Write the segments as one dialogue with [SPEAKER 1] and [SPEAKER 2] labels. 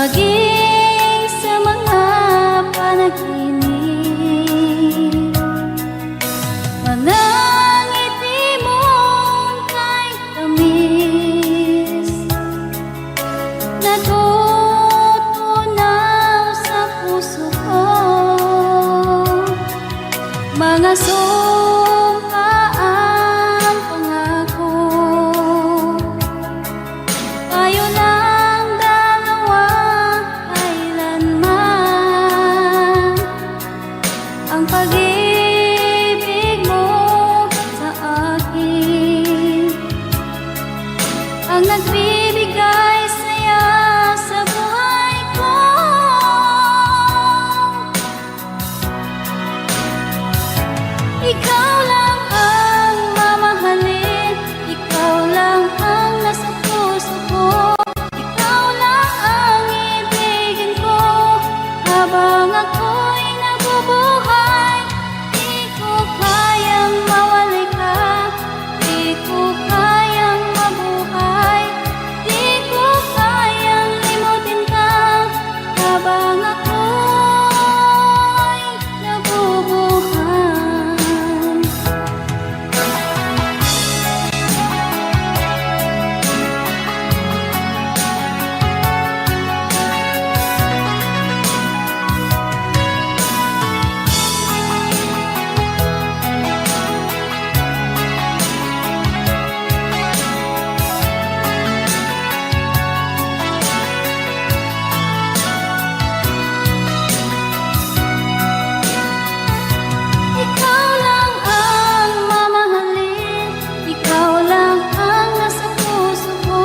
[SPEAKER 1] maging sa mga panaginip. Mga ngiti mong kahit tamis, natutunaw sa puso ko. Mga sumpaang pangako, tayo lang dalawa kailanman. Ang pag-ibig mo sa akin ang nagbibigay saya sa buhay ko. Ikaw lang ang mamahalin, ikaw lang ang nasa puso ko. Ikaw lang ang ibigin ko habang ako'y nabubuhay. Di ko kayang mawalay ka, di ko kayang mabuhay, di ko kayang limutin ka habang ako'y nabubuhay. Ikaw lang ang mamahalin, ikaw lang ang nasa puso ko.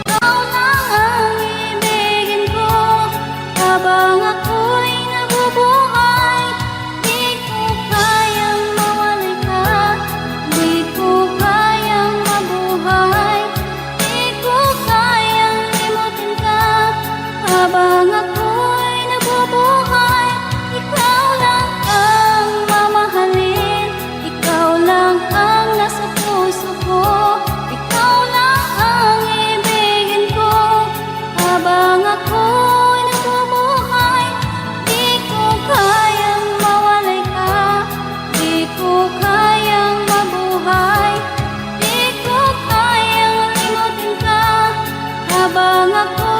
[SPEAKER 1] Ikaw lang ang ibigin ko habang ako'y nabubuhay. Di ko kayang mawalay ka, di ko kayang mabuhay, di ko kayang limutin ka habang ako'y nabubuhay. Ikaw lang ang mamahalin, ikaw lang ang nasa puso ko. Ikaw lang ang ibigin ko habang ako'y nabubuhay. Di ko kayang mawalay ka, di ko kayang mabuhay, di ko kayang limutin ka habang ako'y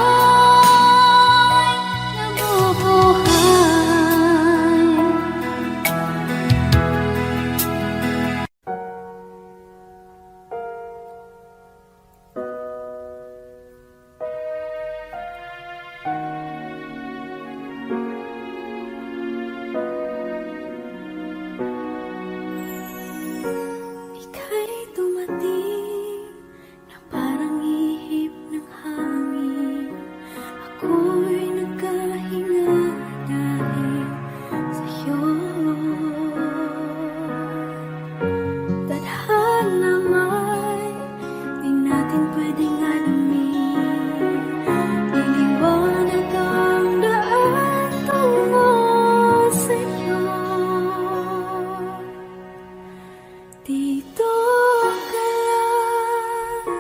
[SPEAKER 1] nabubuhay. Ika'y dumating na parang ihip ng hangin. Ako'y nagkahinga dahil sa'yo. Tadhana may di natin pwedeng alamin. Liliwanag ang daan tungo sa'yo. Dito ka lang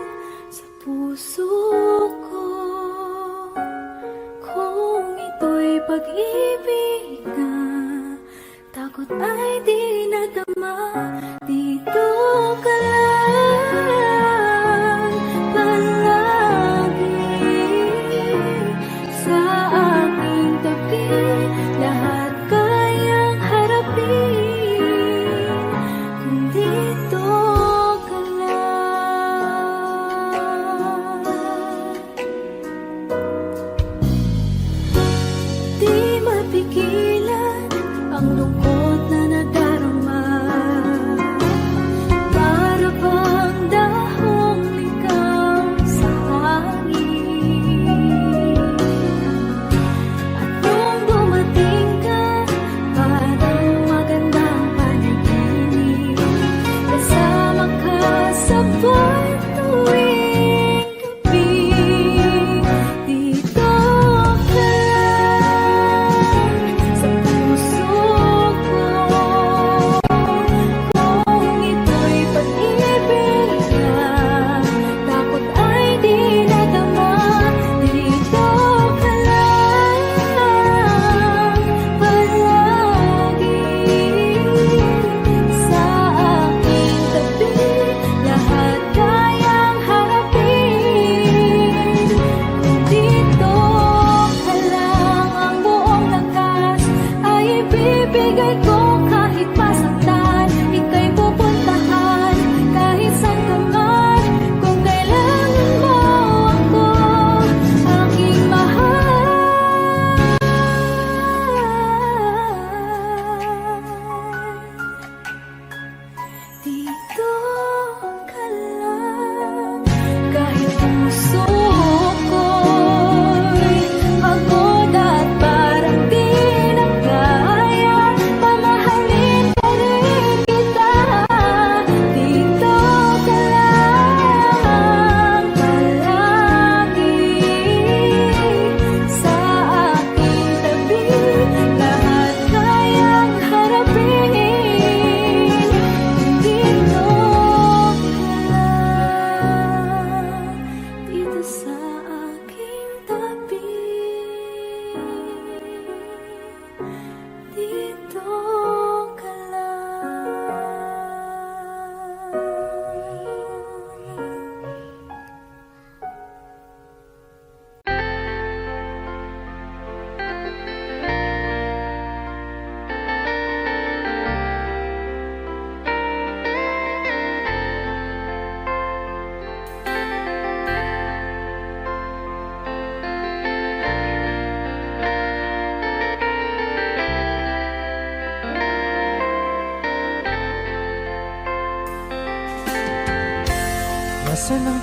[SPEAKER 1] sa puso ko. Kung ito'y pag-ibig na takot ay di nadama. Dito ka lang palagi sa aking tabi. Lahat kayang harapin kung dito ka lang. Di mapigilan ang lungkot na nadarama.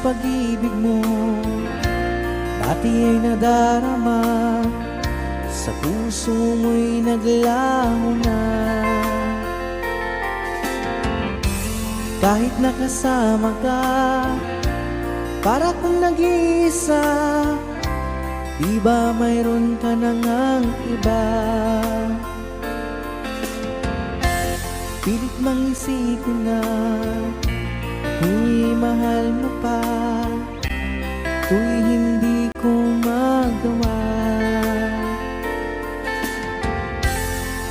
[SPEAKER 2] pag-ibig mo, pati ay nadarama, sa puso mo'y naglaho na. Kahit nakasama ka, para kung nag-iisa, di ba mayroon ka na ngang iba? Pilit mang isipin na kung mahal mo pa, to'y hindi ko magawa.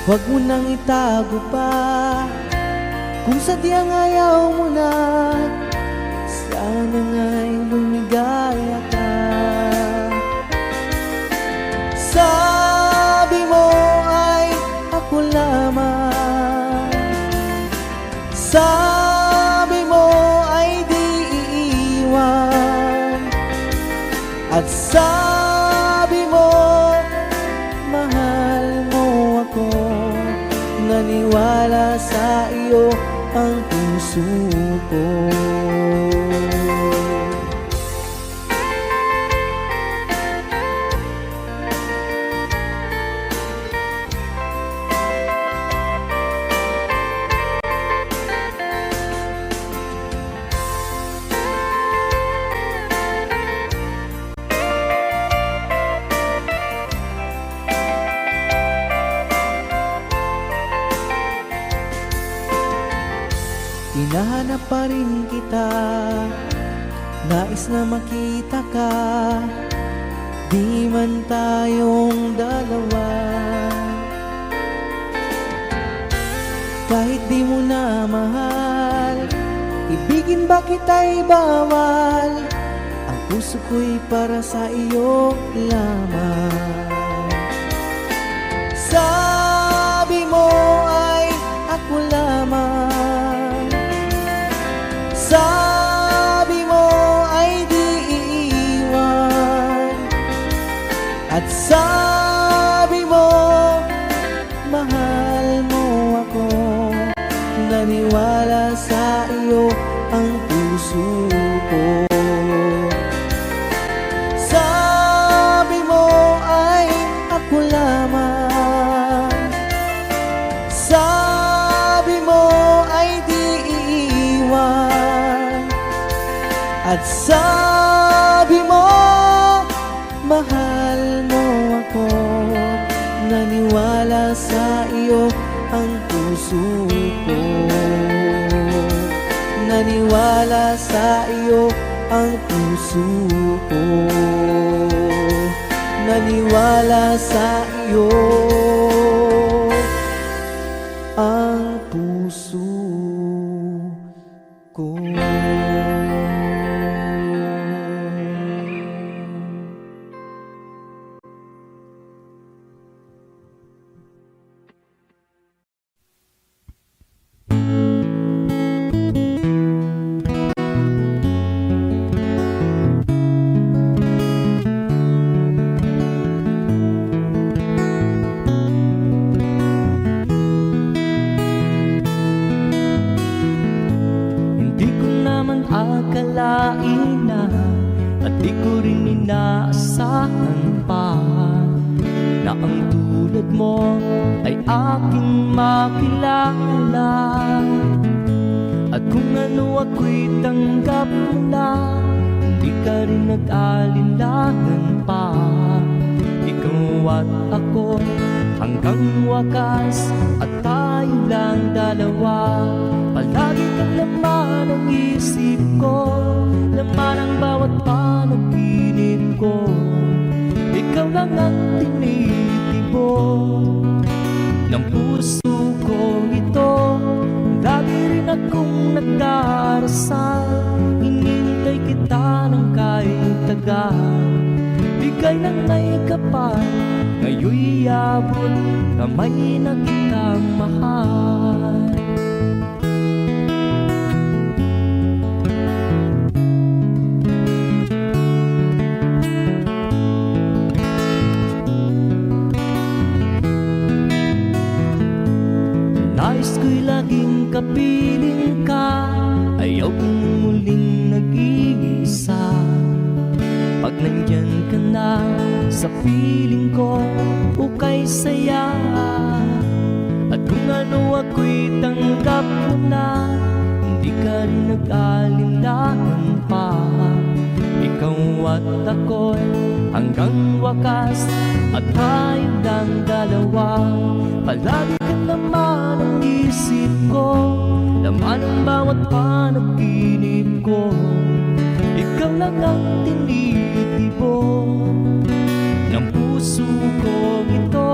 [SPEAKER 2] Huwag mo nang itago pa, kung sadyang ayaw mo na, sana nga'y lumigaya ka. Sabi mo ay ako lamang, sabi mo ay di iiwan, at sabi mo mahal mo ako. Naniwala sa iyo ang puso ko. Hinahanap pa rin kita, nais na makita ka, di man tayong dalawa. Kahit di mo na mahal, ibigin ba kita'y bawal, ang puso ko'y para sa iyo lamang. Sabi mo ay ako lamang, sabi mo ay di iiwan, at sabi mo mahal mo ako. Naniwala sa iyo ang puso ko. Sabi mo ay ako lamang, sabi mo ay di iiwan, at sabi mo mahal mo ako. Naniwala sa iyo ang puso ko. Naniwala sa iyo ang puso ko. Naniwala sa iyo ang puso ko. Akalain na, at di ko rin inaasahan pa, na ang tulad mo ay aking makilala. At kung ano ako'y tanggap mo na, hindi ka rin nag-alinlangan pa. Ikaw at ako hanggang wakas, at tayo lang dalawa. Palagi kang laman ng isip ko, laman ang bawat panaginip ko. Ikaw lang ang tinitibo ng puso ko ito. Lagi rin akong nagdarasal, hinintay kita ng kahit tagal. Bigay ng may kapal, ngayon'y abot kamay na kitang mahal. Nais ko'y laging kapiling ka, ayaw kong muling nag-iisa. nandyan ka na sa piling ko, ukay saya. At kung ano ako'y tanggap mo na, hindi ka rin nag-alinlangan pa. Ikaw at ako'y hanggang wakas, at tayo lang dalawa. Palagi ka naman ang isip ko, laman ang bawat panaginip ko. Ikaw lang ang tinitibok ng puso ko ito.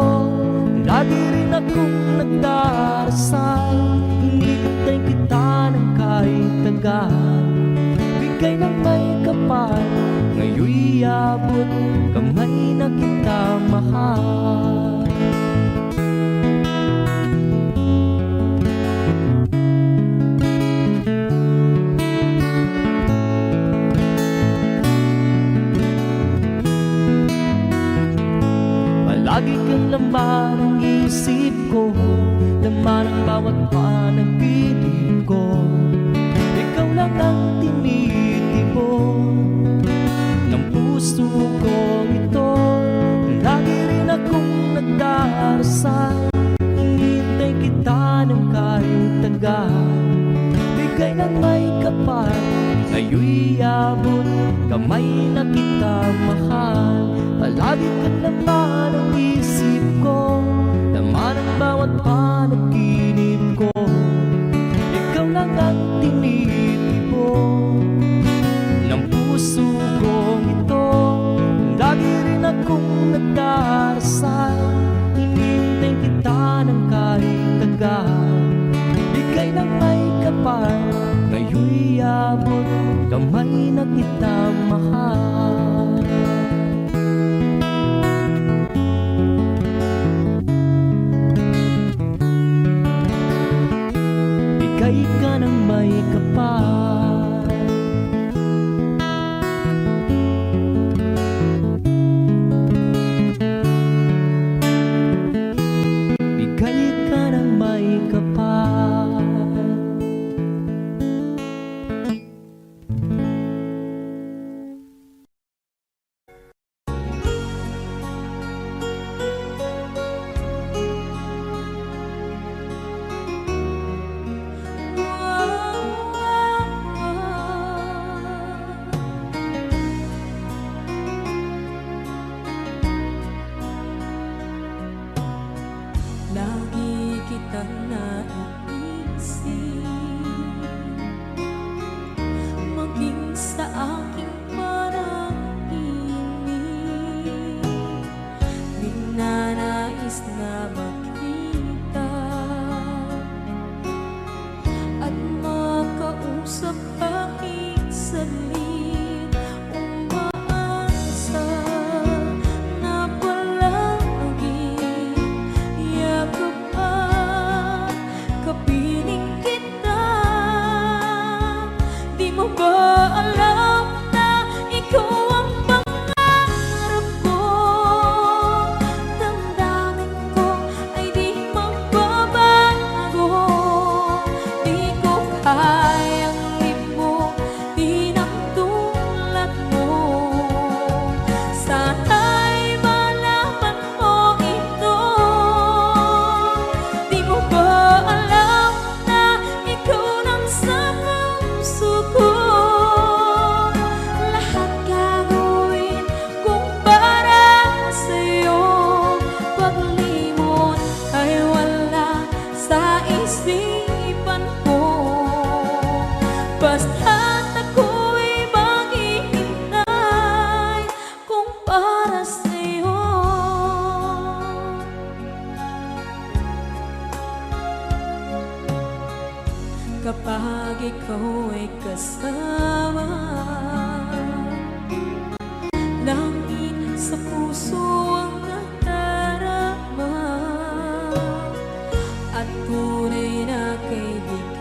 [SPEAKER 2] Lagi rin akong nagdarasal, hinihintay kita ng kahit tagal. Bigay ng may kapal, ngayon'y abot kamay na kita mahal. Palagi kang laman ang isip ko, laman ang bawat panaginip ko. Ikaw lang ang tinitibok ng puso ko ito. Lagi rin akong nagdarasal, hinihintay kita ng kahit tagal. Bigay ng may kapal, ngayon'y abot kamay na kita mahal. Palagi ka naman ang isip ko, laman ang bawat panaginip ko. Ikaw lang ang tinitibok ng puso ko ito. Lagi rin akong nagdarasal, hinihintay kita ng kahit tagal. Bigay ng may kapal, ngayon'y abot kamay na kita mahal. Bigay ka ng may kapal, bigay ka ng may kapal.
[SPEAKER 1] Lagi kitang naiisip, maging sa aking panaginip. Ninanais na makita at makausap kahit saglit. Umaasa na palagi yakap at kapiling kita. Di mo ba alam na ikaw ang pangarap ko? Damdamin ko ay di magbabago. Di ko kayang limutin ang tulad mo. Sana'y malaman mo ito. Di mo ba alam na ikaw lang sa puso ko? Lahat gagawin kung para sa'yo. Paglimot ay wala sa isipan ko. Basta't ako'y maghihintay kung para sa'yo. Kapag ikaw ay kasama, langit sa puso ang nadarama, at tunay na kaibigan.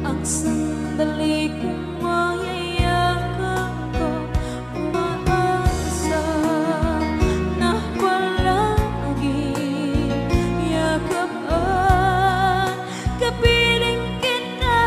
[SPEAKER 1] Ang sandali kong mayayakap ko, umaasa na palagi yakap at kapiling kita.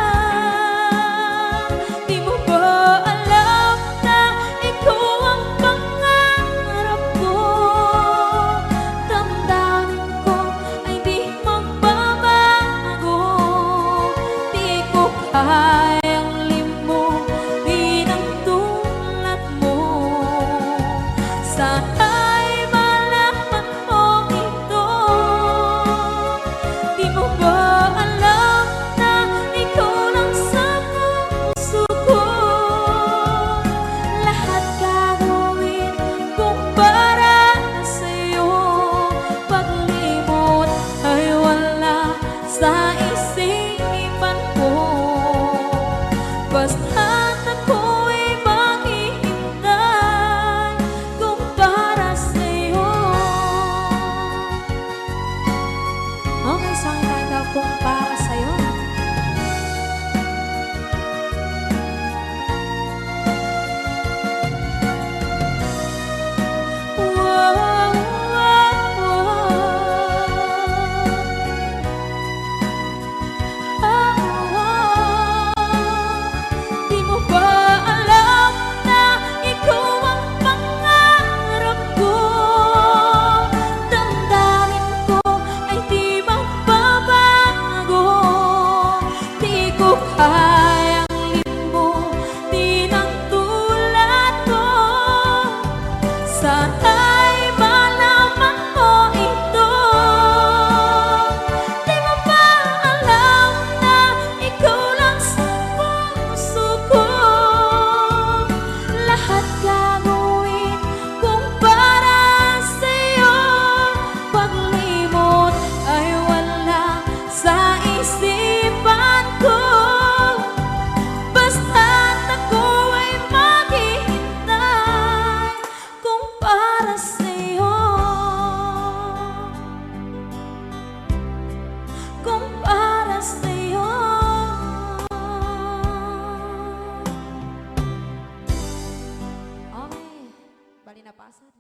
[SPEAKER 1] napasad.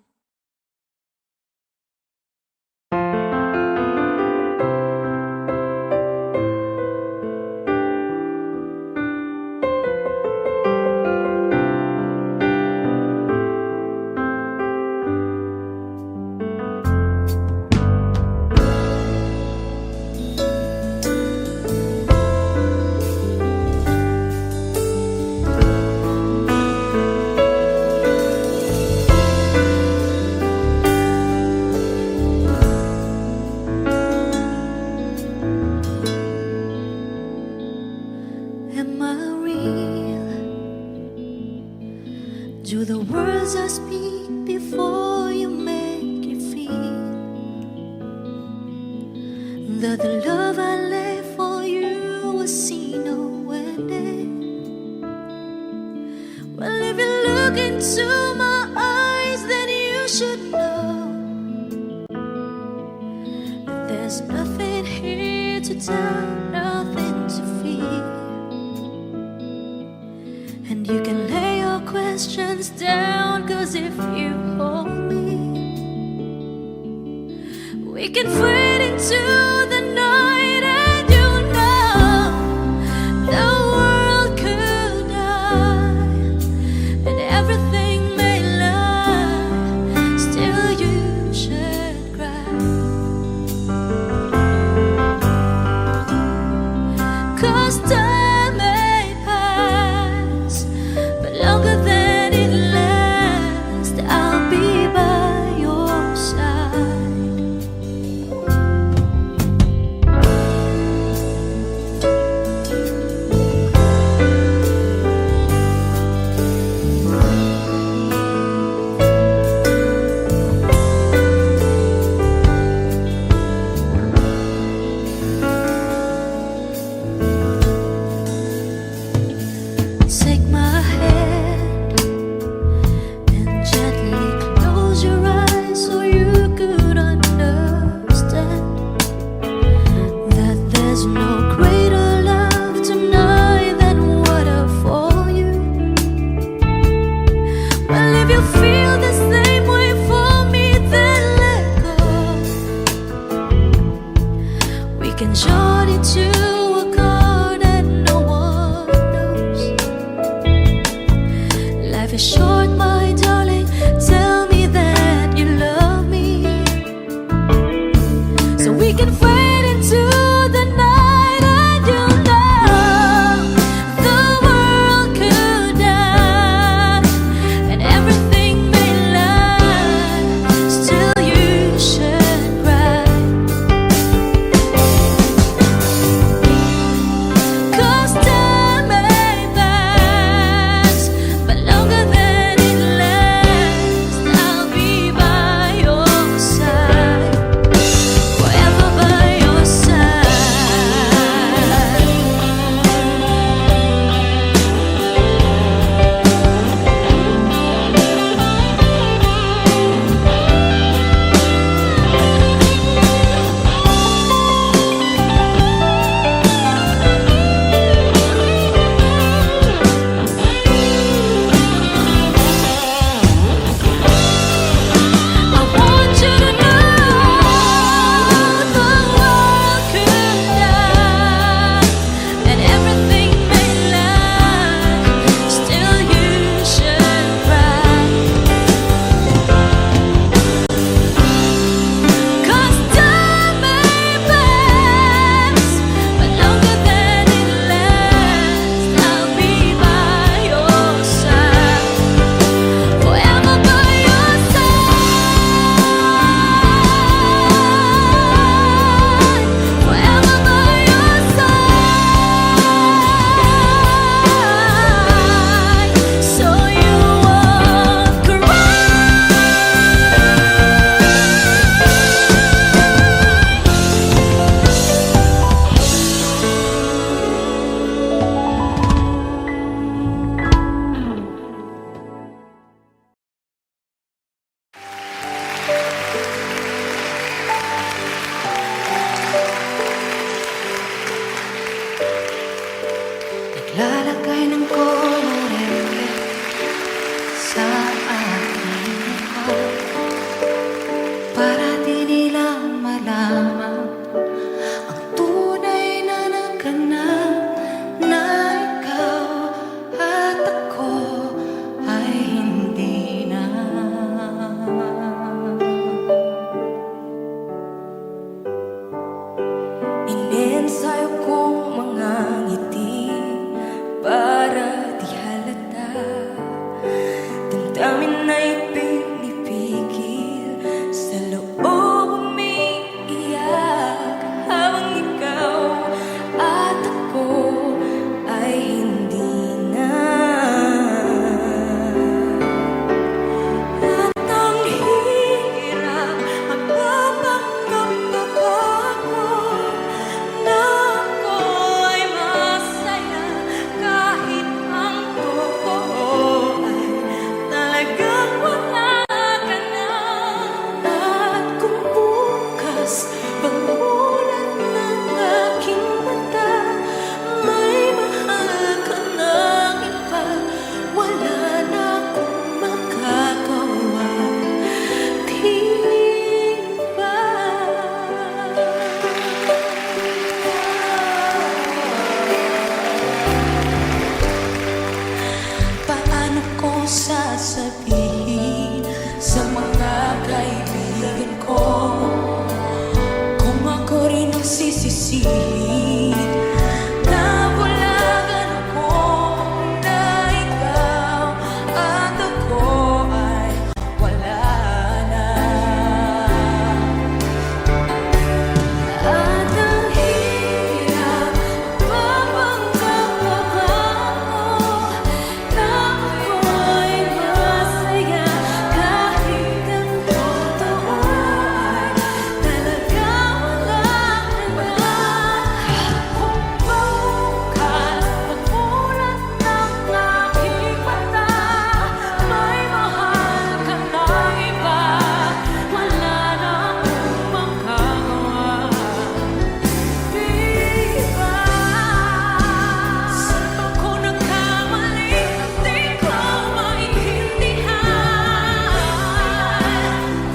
[SPEAKER 1] Am I real? Do the words I speak before you make you feel that the love I left for you was seen nowhere there? Well, if you look into my eyes, then you should know that there's nothing here to tell, nothing to feel. And you can lay your questions down, 'cause if you hold me, we can fade into the night, and you know the world could die and everything may lie, still you should cry. 'Cause time may pass, but longer than it lasts, I'll be by your side. Take my hand and gently close your eyes so you could understand that there's no greater love tonight than what I for you. Well, if you feel the same way for me, then let go. We can join into a chord that no one knows. Life is short, my darling. Tell me that you love me, so we can fade into the night, and you know the world could die and everything damdamin ay pinipigil, sa loob umiiyak, habang ikaw at ako ay hindi na. At ang hirap magpapanggap pa ako na ako ay masaya, kahit ang totoo ay talagang wala ka na. At kung bukas pagmulan ng aking mata, may mahal ka ng iba, wala na akong makagawa, di ba? Paano ko sasabihin sa mga kaibigan ko kung ako rin ang sisisihin? Nabulagan ako na ikaw at ako ay wala na. At ang hirap mapanggap pa ako na ako'y masaya, kahit ang totoo ay talagang wala ka na. Kung bukas pagmulan ng aking mata, may mahal ka ng iba, wala na akong magagawa, di ba? Saan ba ko nagkamali? Di ko maintindihan.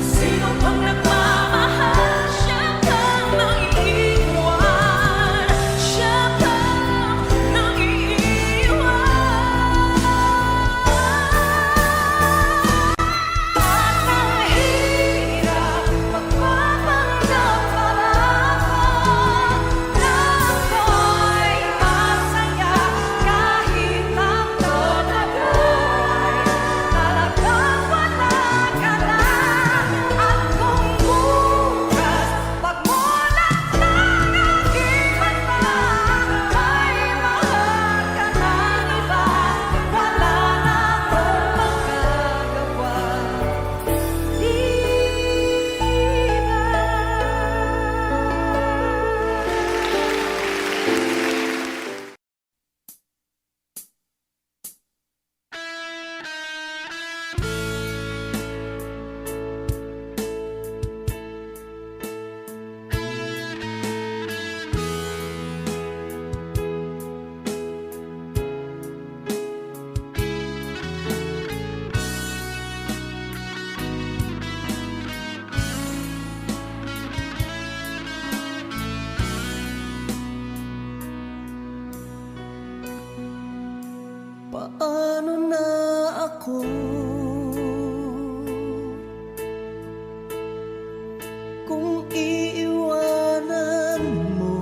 [SPEAKER 1] Sino bang nagmamahal? Siya bang naiiwan? Siya bang naiiwan? At ang hirap magpapanggap pa ako na ako'y masaya, kahit ang totoo ay talagang wala ka na. At kung bukas pagmulan ng aking mata, may mahal ka ng iba, wala na akong magagawa, di
[SPEAKER 2] Paano na ako kung iiwanan mo?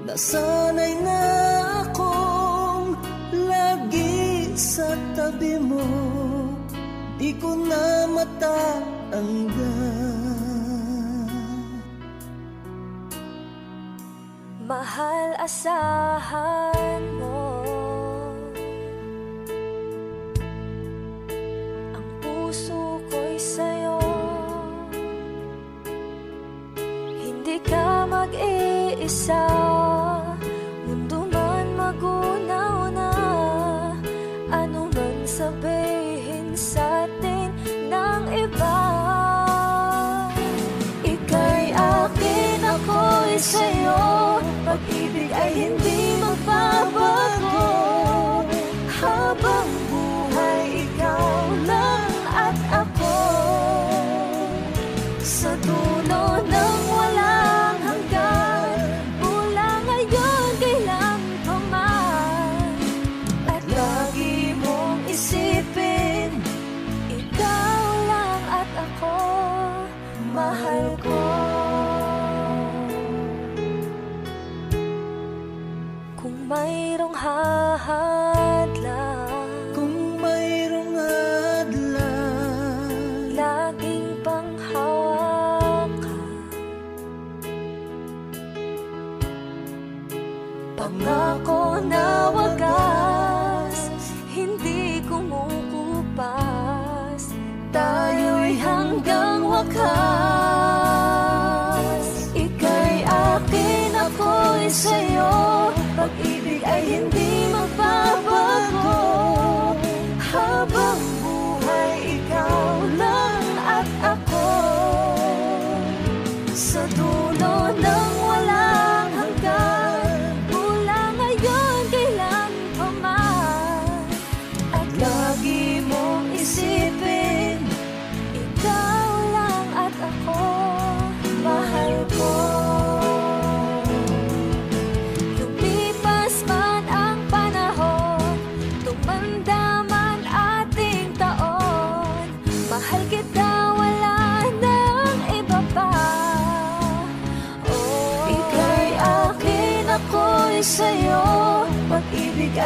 [SPEAKER 2] Nasanay na akong lagi sa tabi mo, di ko na matatanggal.
[SPEAKER 1] mahal, asahan mo. Ang puso ko'y sa'yo, hindi ka mag-iisa. Mundo man magunaw na, ano man sabihin sa'tin ng iba. Ika'y akin, ako'y sa'yo, pag-ibig ay hindi magbabago.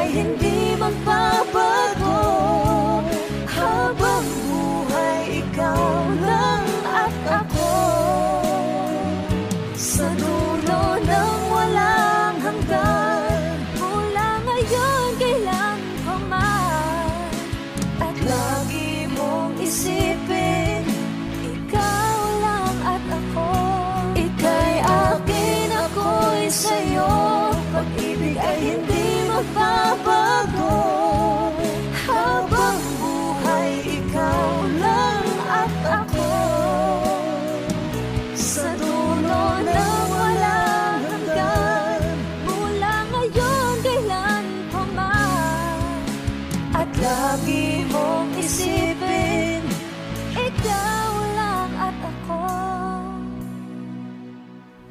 [SPEAKER 1] ay hindi magbabago. Habang buhay, ikaw lang at ako. Sa dulo ng walang hanggan, mula ngayon kailan pa man. At lagi mong isipin, ikaw lang at ako. Ika'y akin, ako'y sa'yo. Pag-ibig ay hindi magbabago. Habang buhay, ikaw lang at ako. Sa dulo ng walang hanggan, mula ngayon kailan pa man. At lagi mong isipin, ikaw lang at ako.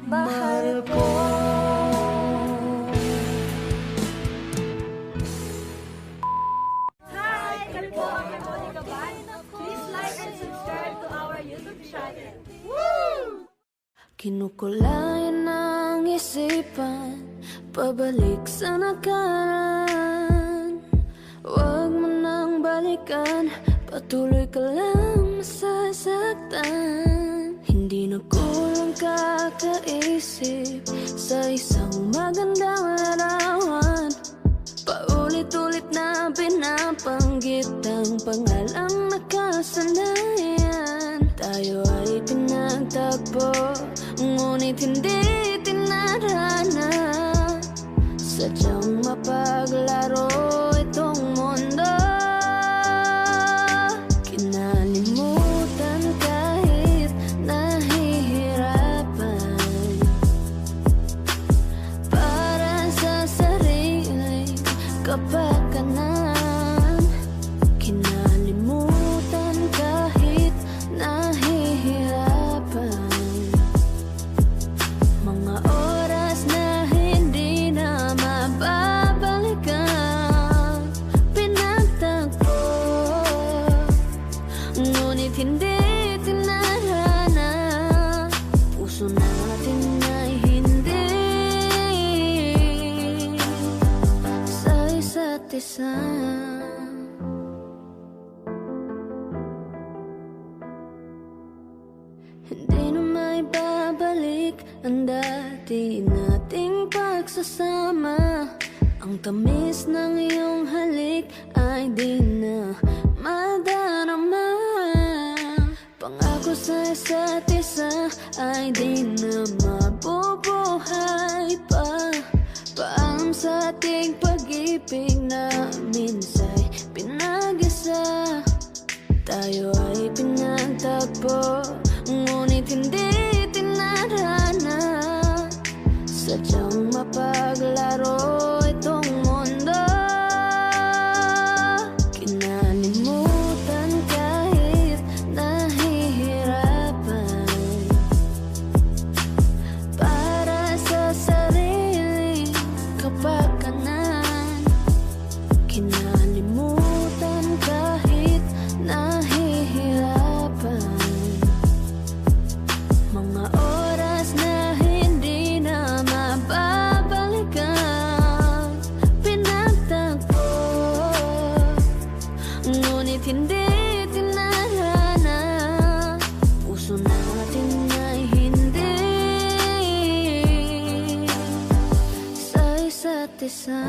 [SPEAKER 1] Mahal ko.
[SPEAKER 3] Hi! Kami po ang Harmonica Band. Please like and subscribe to our YouTube channel.
[SPEAKER 1] Kinukulayan ng isipan, pabalik sa nakaraan. Huwag mo nang balikan, patuloy ka lang masasaktan. Hindi na kulang kakaisip sa isang magandang larawan. Paulit-ulit na pinapanggit ang pangalang nakasanayan. Tayo ay pinagtagpo, ngunit hindi tinarana. Sadyang mapaglaro itong mundo. Kinalimutan kahit nahihirapan, para sa sariling kapakanan. Kinalimutan kahit nahihirapan, mga oras na hindi na mababalikan. Pinagtagpo, ngunit hindi tinarana. Puso natin ay hindi sa isa't isa. Hindi na may babalik ang dati nating pagsasama. Ang tamis ng iyong halik ay di na madarama. Pangako sa isa't isa ay di na mabubuhay pa. Paalam sa ating pag-ibig na minsay pinag-isa. Tayo ay pinagtagpo, ngunit hindi tinarana. Sadyang mapaglaro itong mundo. Kinalimutan kahit nahihirapan, para sa sariling kapakanan. Kinalimutan kahit nahihirapan, mga oras na hindi na mababalikan. Pinagtagpo, ngunit hindi tinarana. Puso natin ay hindi sa isa't isa.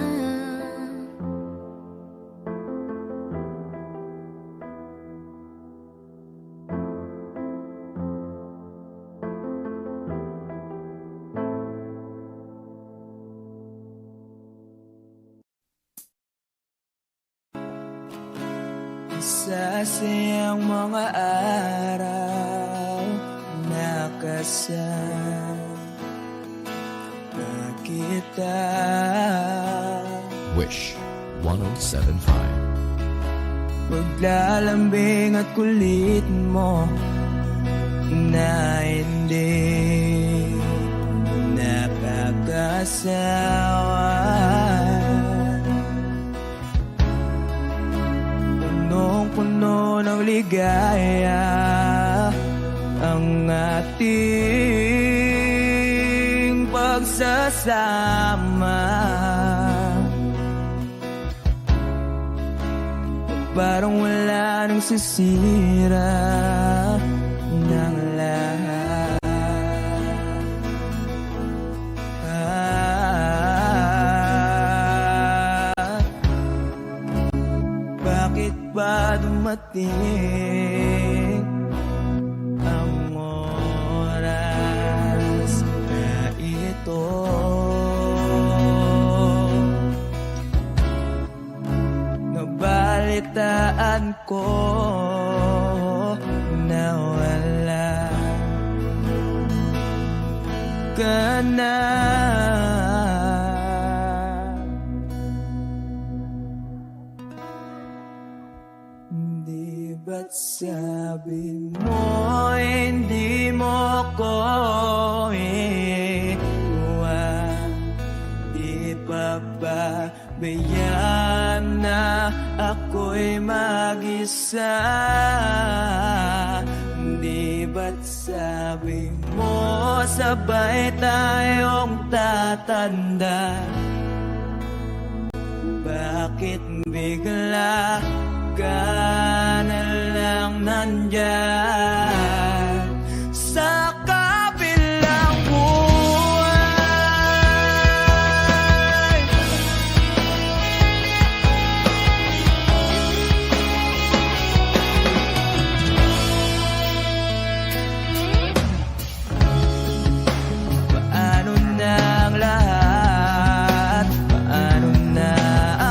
[SPEAKER 2] Sa siyang mga araw nakasama kita.
[SPEAKER 4] Wish 1075.
[SPEAKER 2] Paglalambing at kulit mo, na hindi nakakasawa. Punong-puno ng ligaya ang ating pagsasama. parang wala nang sisira ng lahat. Bakit ba dumating ang oras na ito? Nabalitaan ko na wala ka na. Di ba't sabi mo hindi mo ko iwan? Di pa ba bayaan na ako'y mag-isa? Di ba't sabi mo sabay tayong tatanda? Bakit bigla ka na lang nandyan sa kabilang buhay? Paano na ang lahat? Paano na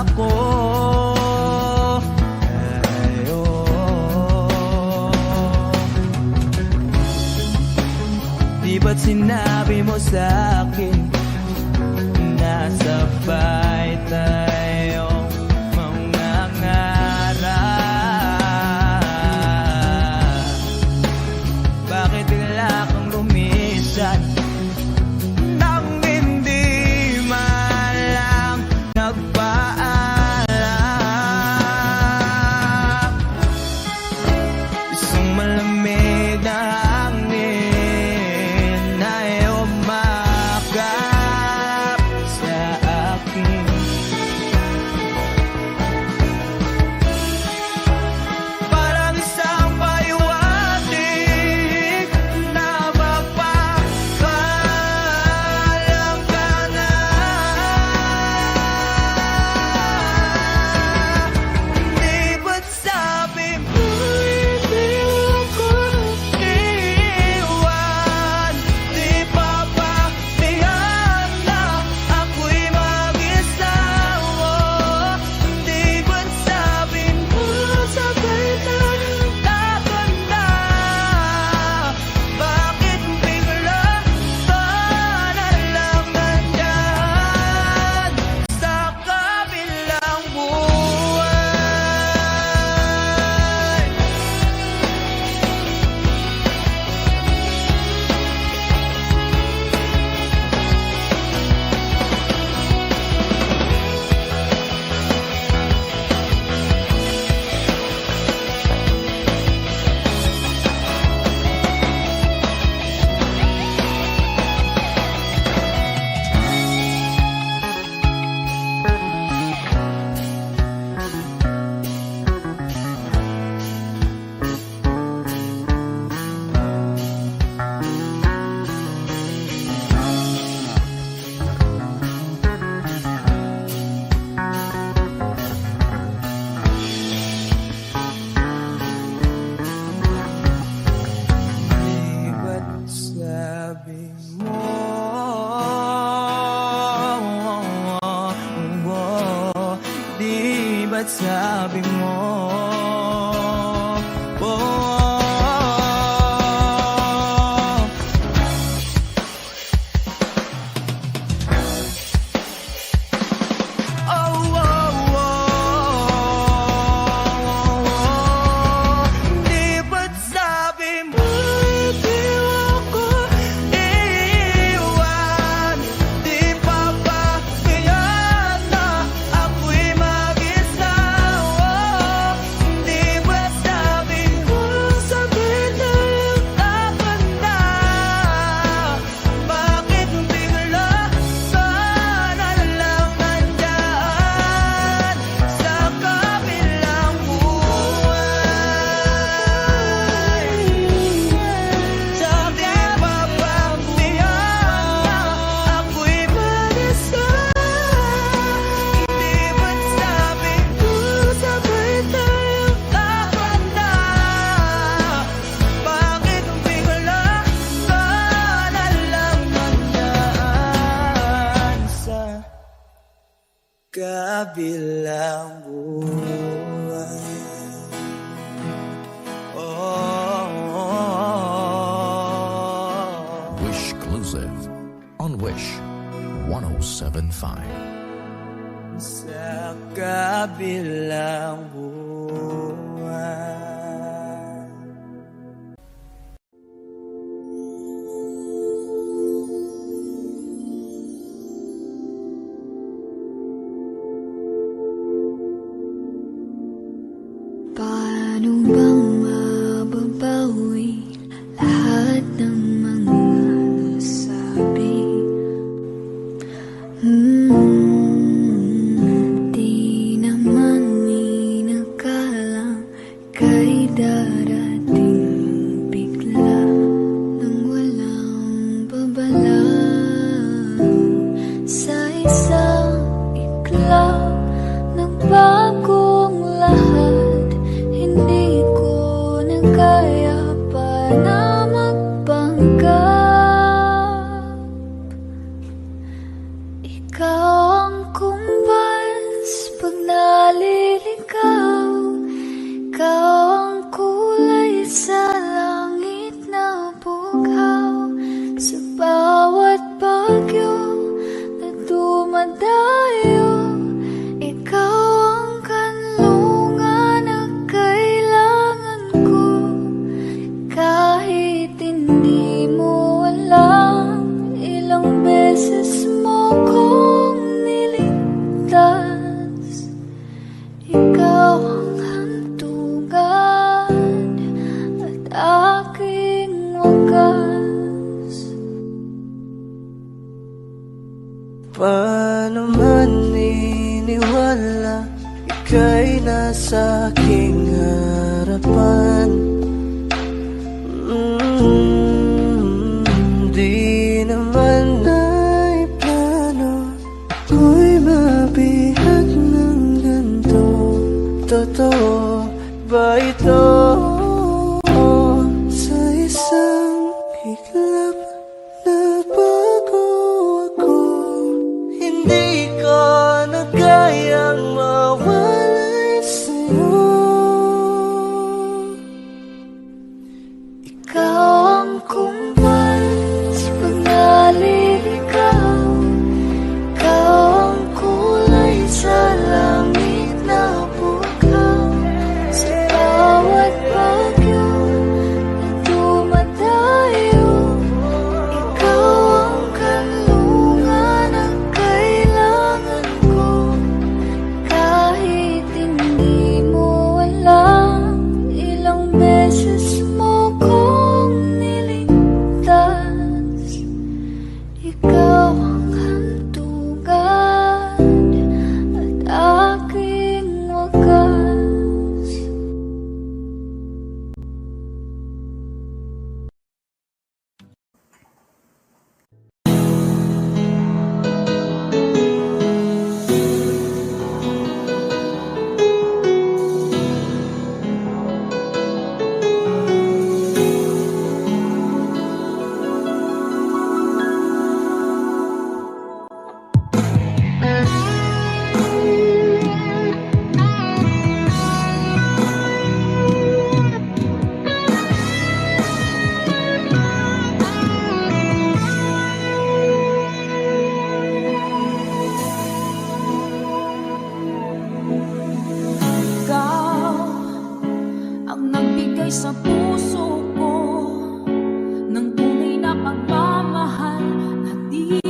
[SPEAKER 2] ako? Di ba't sinabi mo sa'kin na sabay tayong mangangarap? Bakit bigla kang lumisan nang hindi man lang nagpaalam? Isang malamig na hangin ay umakap sa akin. Parang isang paywating na mapapaalam ka na. Di ba't sabi mo hindi ako iwan? Di pa ba tiyan na ako'y mag-isa? Di ba't sabi mo sabay tayong tatanda? Bakit bigla ka na lang nandyan sa kabilang buhay? Di ba't sabi mo di ba't sabi mo di ba't sabi mo hindi ako iwan? Di pa ba tiyan na ako'y mag-isa? Di ba't sabi mo buhay.
[SPEAKER 4] Wish Exclusive on Wish 1075.
[SPEAKER 2] Sa kabilang buhay.
[SPEAKER 1] Paano bang mababawi lahat ng mga nasabi? Di naman inakalang kay darating bigla nang walang babala. Sa isang iglap nagbagong lahat. Hindi ko na kaya pa na magpanggap. Ikaw ang kumbas pag naliligaw. Ikaw ang kulay sa langit na bughaw. Sa bawat bagyo na dumadayo, ikaw ang kanlungan na kailangan ko. Kahit hindi mo alam, ilang beses mo kong niligtas. Ikaw ang hantungan at aking wagas.
[SPEAKER 2] Paano man iniwala, ika'y nasa aking harapan. Di naman naiplano, ako'y mabihag ng ganito. Totoo ba ito? Sa isang iglap nabago ako. Hindi ko na kayang mawalay sa'yo.
[SPEAKER 1] Ikaw ang kumbas pag naliligaw. Ikaw ang kulay sa langit na bughaw. Sa bawat bagyo na dumadayo, ikaw ang kanlungan na kailangan ko. Kahit hindi mo alam, ilang beses mo kong niligtas. Ikaw ang hantungan at aking wagas.
[SPEAKER 5] Ikaw ang nagbigay sa puso ko ng tunay na pagmamahal na di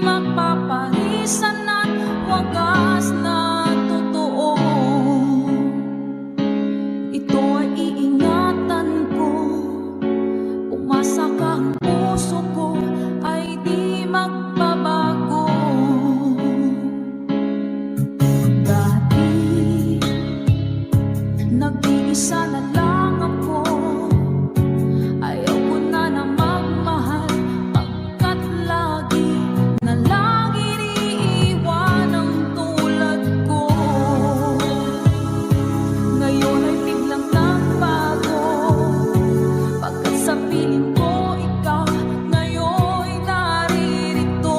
[SPEAKER 5] mapapalisan at wagas na totoo. Ito ay iingatan ko, umasa ka ang puso ko ay di magbabago. Dati nag-iisa na lang ako, ayaw ko na na magmahal, pagkat lagi na lang iniiwan ang tulad ko. Ngayon ay biglang nagbago, pagkat sa piling ko ikaw ngayon naririto.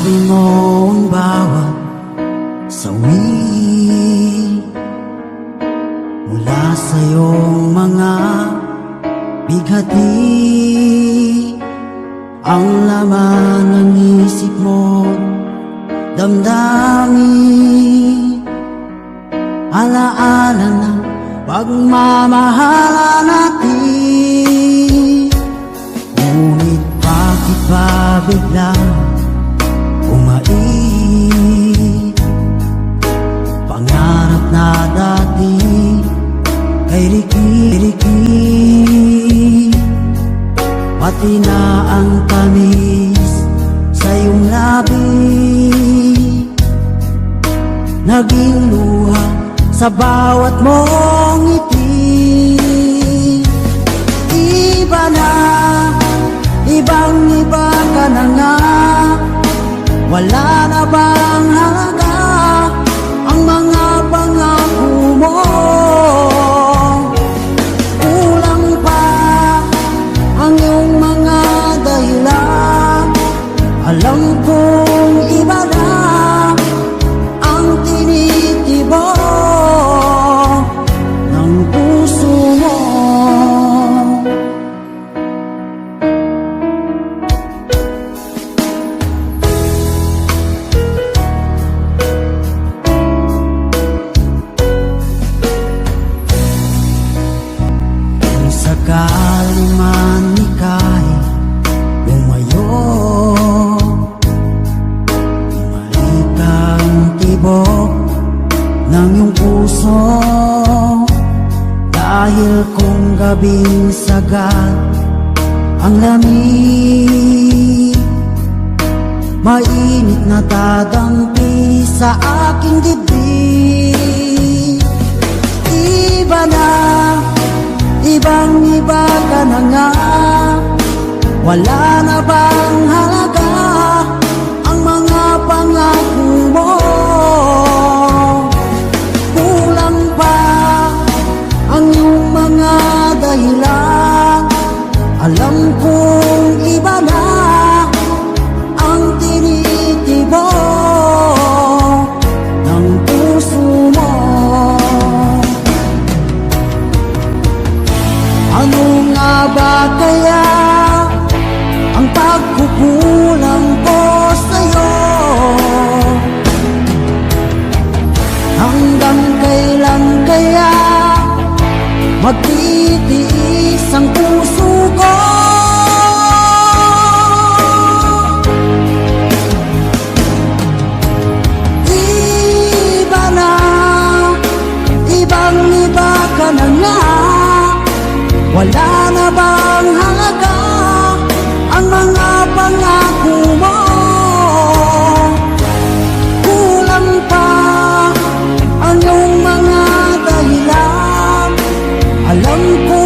[SPEAKER 6] Sinabi mo ang bawat sawi mula sa iyong mga bighati, ang laman ng isip mo, damdamin, alaala ng pagmamahala natin. Ngunit bakit ba biglang umait? Pangarap na dati kay Ricky, pati na ang tamis sa iyong labi, naging luha sa bawat mong ngiti. Iba na, ibang-iba ka na nga, wala na bang halaga ang mga pangako mo? Kulang pa ang iyong mga dahilan, alam kong iba na ang tinitibok ng puso mo. Kung sakali man ika'y lumayo, bumalik ang tibok ng iyong puso, dahil kung gabing sagad ang lamig, mainit na dadampi sa aking dibdib. Iba na, ibang-iba ka na nga, wala na bang halaga ang mga pangako mo? Kulang pa ang iyong mga dahilan, alam kong iba na ang tinitibok ng puso mo. Ano nga ba kaya ang pagkukulang ko sa'yo? Hanggang kailan kaya magtitiis ang puso ko? Iba na, ibang-iba ka na nga, wala na bang halaga ang mga pangako mo? Kulang pa ang iyong mga dahilan, alam ko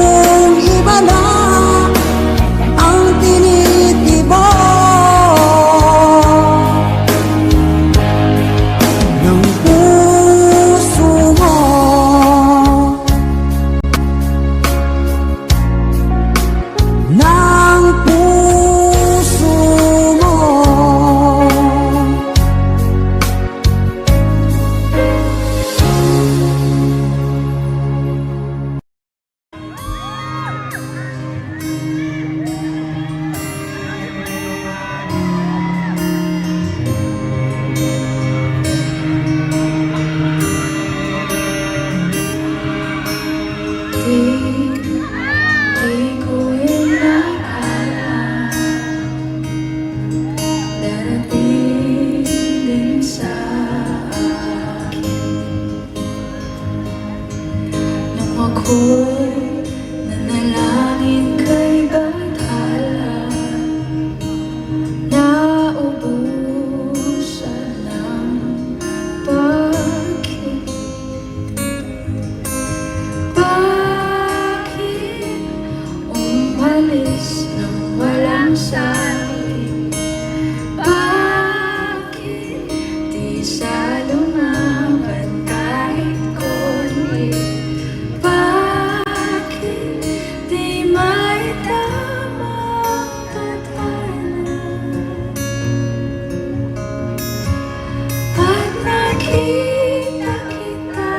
[SPEAKER 5] nakita kita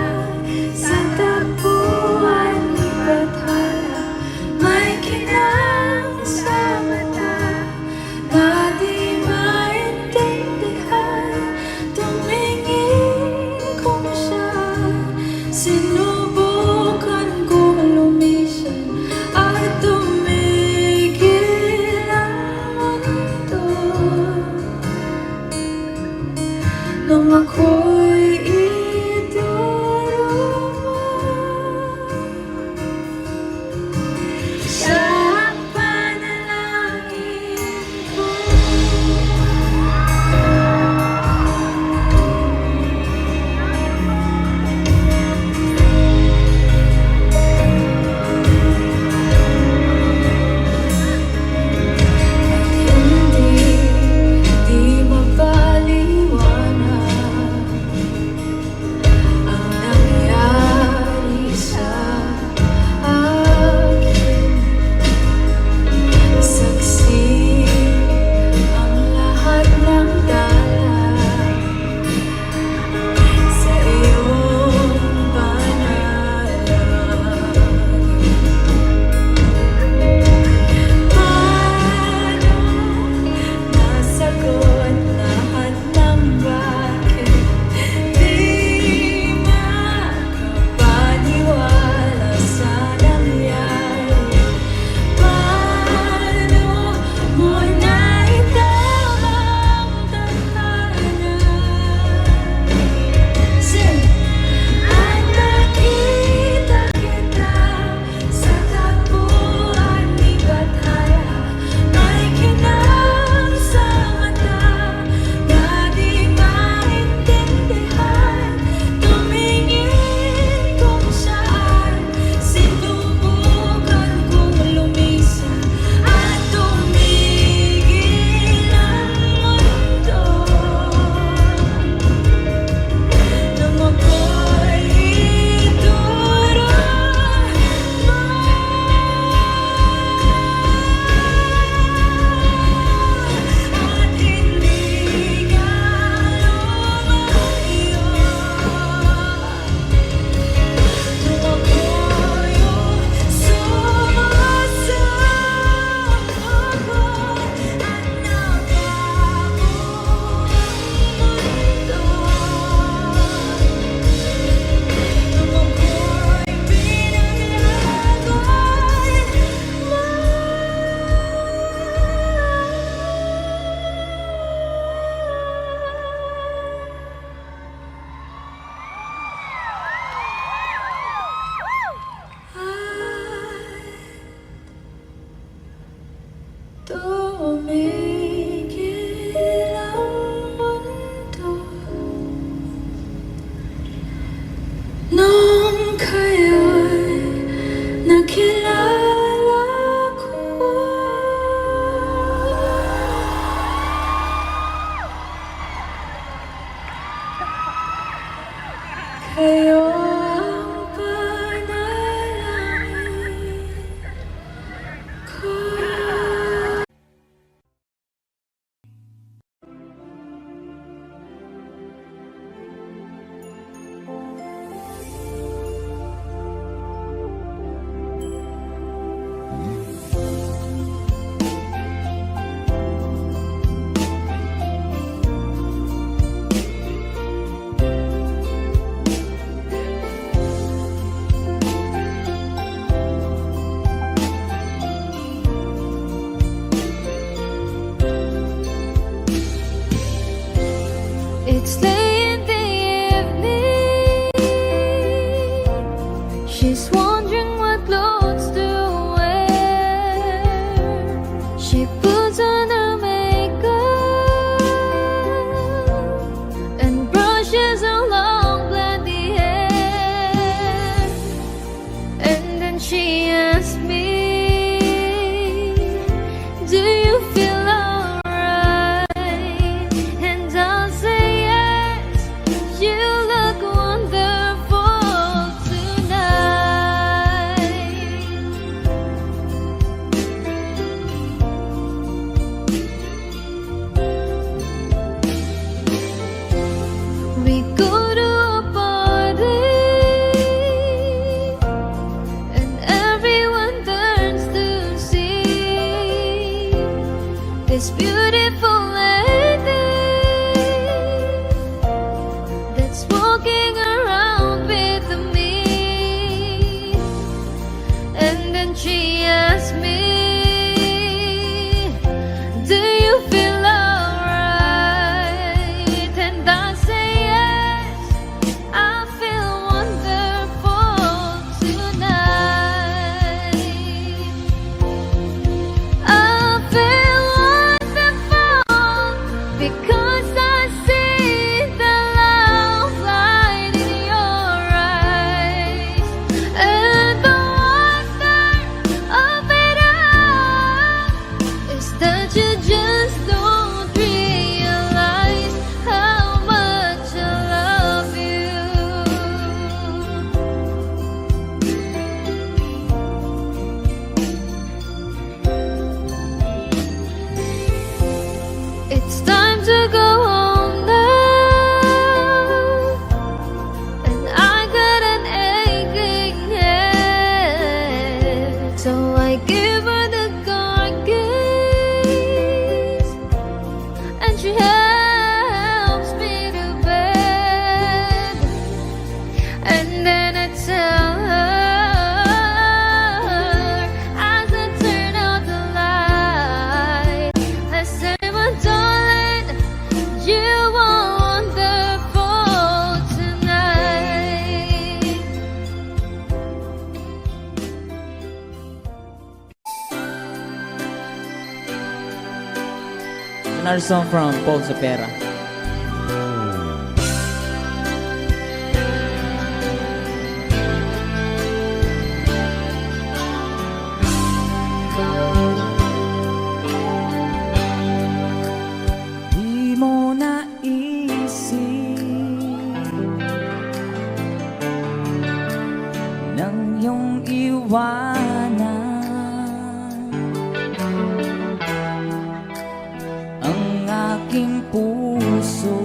[SPEAKER 5] sa tagpuan ni Bathala, may kinang sa mata na di maintindihan. Tumingin kong siya, sinubukan kong lumisan at tumigil ang mundo. Nung ako'y idarama sa panalangin ko. Di mapaliwanag ang nangyari sa akin. Saksi ang lahat ng dalan sa iyong panalangin. Paano nasagot lahat ng bakit di makapaniwala sa nangyari? Paano mo naitama ang tadhana? At nakita kita sa tagpuan ni Bathala, may kinang sa mata na di maintindihan. Tumingin kung saan, sinubukan kong lumisan at tumigil ang mundo. Nung ako'y idarama at hindi ka lumayo. Nung ako'y sumasabog at nabago ang mundo. Nung ako'y pinaglagoy tumigil ang mundo. Nung kayo'y nakilala ko, kayo ang panalangin ko. It's late in the evening. She's wondering what clothes to wear. She puts on her makeup and brushes her long blondy hair. And then she asks me, do you feel alright? And I'll say yes.
[SPEAKER 7] another song from Paul Zapera.
[SPEAKER 2] Di mo naisip nang iyong iwanan ang aking puso,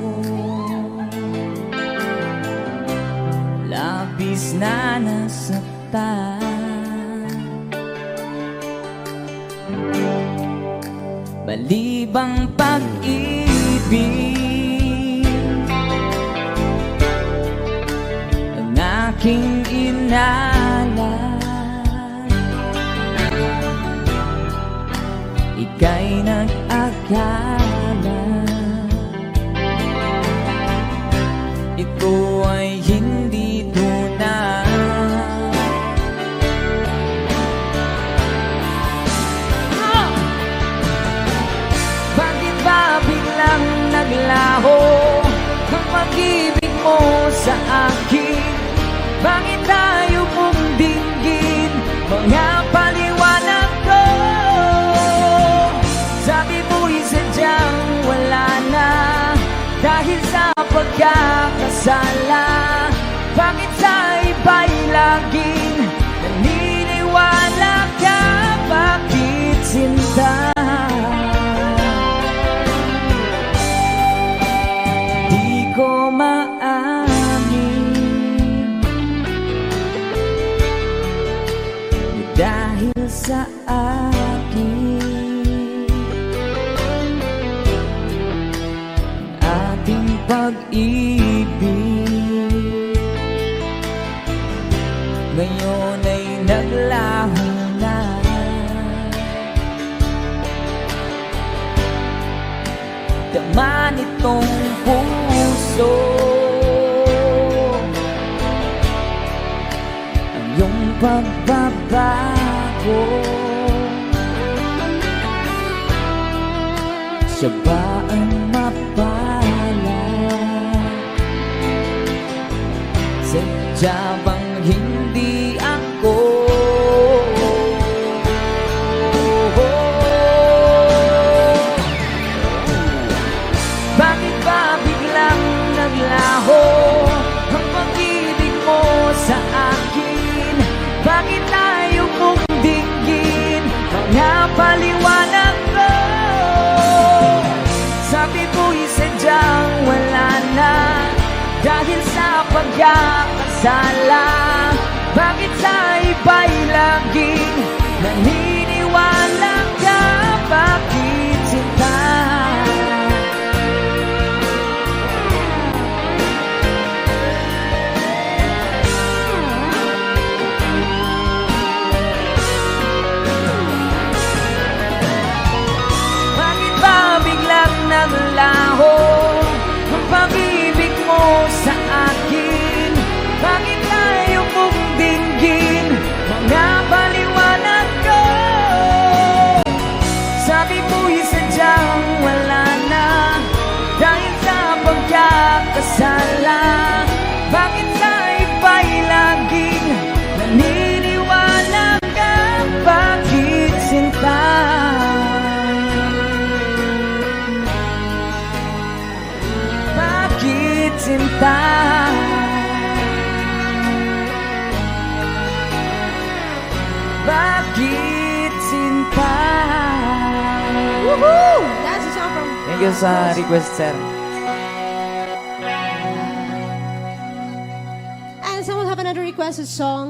[SPEAKER 2] labis na nasaktan. Balibang pag-ibig ang aking inalay, ika'y nag-akala ito ay hindi tunay. Bakit ba biglang naglaho ang pag-ibig mo sa akin? Bakit tayo mong dinggin mga paliwanag ko? Sabi mo'y sadyang wala na dahil sa pagkakasala. Bakit sa iba'y laging naniniwala ka? Bakit sinta? Di ko maamin dahil sa akin ating pag-ibig ngayon ay naglaho na. Tama nitong puso ang iyong pagbabago. Siya ba ang mapala? Sadya bang hindi ako? Bakit ba biglang naglaho ang pag-ibig mo sa akin? Bakit tayo mong dinggin mga paliwanag ko? Sabi mo'y sadyang wala na dahil sa pagkakasala. Bakit sa iba'y laging naniniwala ka? Bakit sinta? Bakit ba biglang naglaho ang pag-ibig mo sa akin? Bakit tayo mong dinggin mga paliwanag ko? Sabi mo'y sadyang wala na dahil sa pagkakasala. Bakit sa iba'y laging naniniwala ka? Bakit sinta? Bakit sinta? Bakit sinta?
[SPEAKER 3] Woohoo! That's a song from
[SPEAKER 7] Thank you sa request, sir.
[SPEAKER 3] And someone have another requested song.